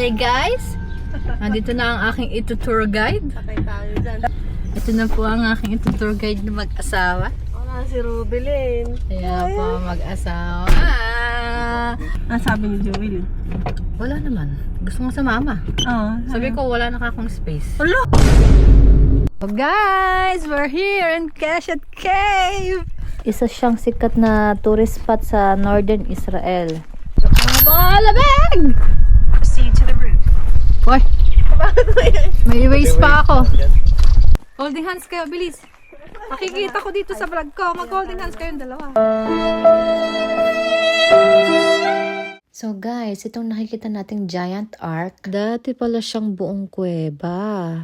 Hey guys, nandito na ang aking ito-tour guide. Patay tayo dyan. Ito na po ang aking ito-tour guide na mag-asawa. Wala si Rubilin. Kaya po mag-asawa. Ang sabi ni Joel. Wala naman. Gusto nga sa mama. Oo. Sabi ko wala na akong space. Hello! So guys, we're here in Keshet Cave. Isa siyang sikat na tourist spot sa Northern Israel. Malamig! Proceed to the route. Hoy! May erase pa ako. Holding hands kayo, bilis. Makikita ko dito sa vlog ko. Mag-holding hands kayong dalawa. So guys, itong nakikita nating giant ark, dati pala siyang buong kuweba.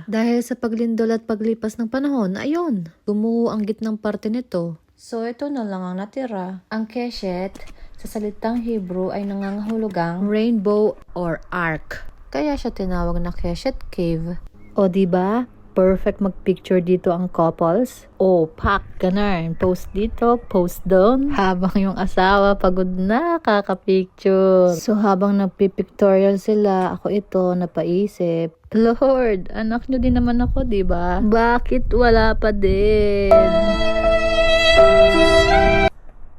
Dahil sa paglindol at paglipas ng panahon, ayun, gumuho ang gitnang parte nito. So ito na lang ang natira. Ang Keshet, sa salitang Hebrew ay nangangahulugang rainbow or ark. Kaya siya tinawag na Keshet Cave. O diba? Perfect mag-picture dito ang couples. O, pak, ganun. Post dito, post doon. Habang yung asawa pagod na, kakapicture. So, habang nagpipictorial sila, ako ito, napaisip. Lord, anak nyo din naman ako, diba? Bakit wala pa din?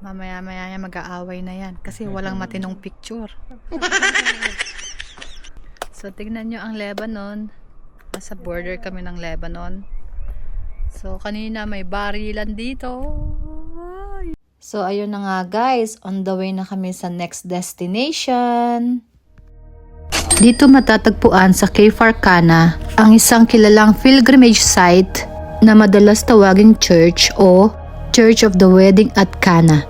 Mamaya-maya mag-aaway na yan. Kasi walang matinong picture. So, tignan nyo ang Lebanon. Nasa border kami ng Lebanon. So, kanina may barilan dito. So, ayun na nga guys. On the way na kami sa next destination. Dito matatagpuan sa Kfar Cana ang isang kilalang pilgrimage site na madalas tawaging church o Church of the Wedding at Cana.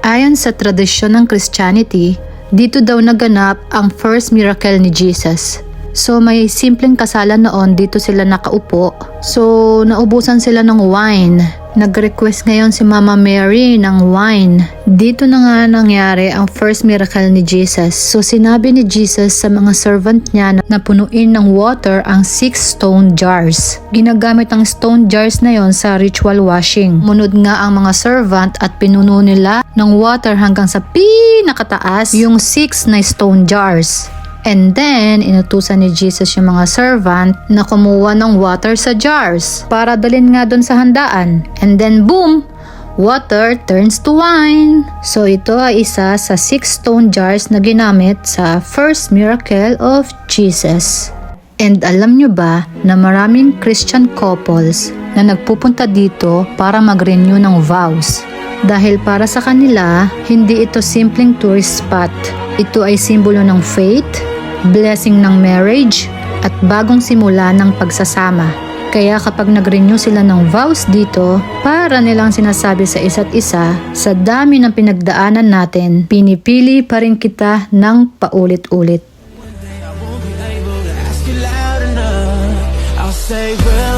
Ayon sa tradisyon ng Christianity, dito daw naganap ang first miracle ni Jesus. So may simpleng kasalan noon, dito sila nakaupo. So naubusan sila ng wine. Nag-request ngayon si Mama Mary ng wine. Dito na nga nangyari ang first miracle ni Jesus. So sinabi ni Jesus sa mga servant niya na punuin ng water ang 6 stone jars. Ginagamit ang stone jars na yon sa ritual washing. Munod nga ang mga servant at pinuno nila ng water hanggang sa pinakataas yung 6 na stone jars. And then, inutusan ni Jesus yung mga servant na kumuha ng water sa jars para dalhin nga doon sa handaan. And then, boom! Water turns to wine. So, ito ay isa sa 6 stone jars na ginamit sa first miracle of Jesus. And alam nyo ba na maraming Christian couples na nagpupunta dito para mag-renew ng vows? Dahil para sa kanila, hindi ito simpleng tourist spot. Ito ay simbolo ng faith, blessing ng marriage, at bagong simula ng pagsasama. Kaya kapag nag-renew sila ng vows dito, para nilang sinasabi sa isa't isa, sa dami ng pinagdaanan natin, pinipili pa rin kita ng paulit-ulit. Say well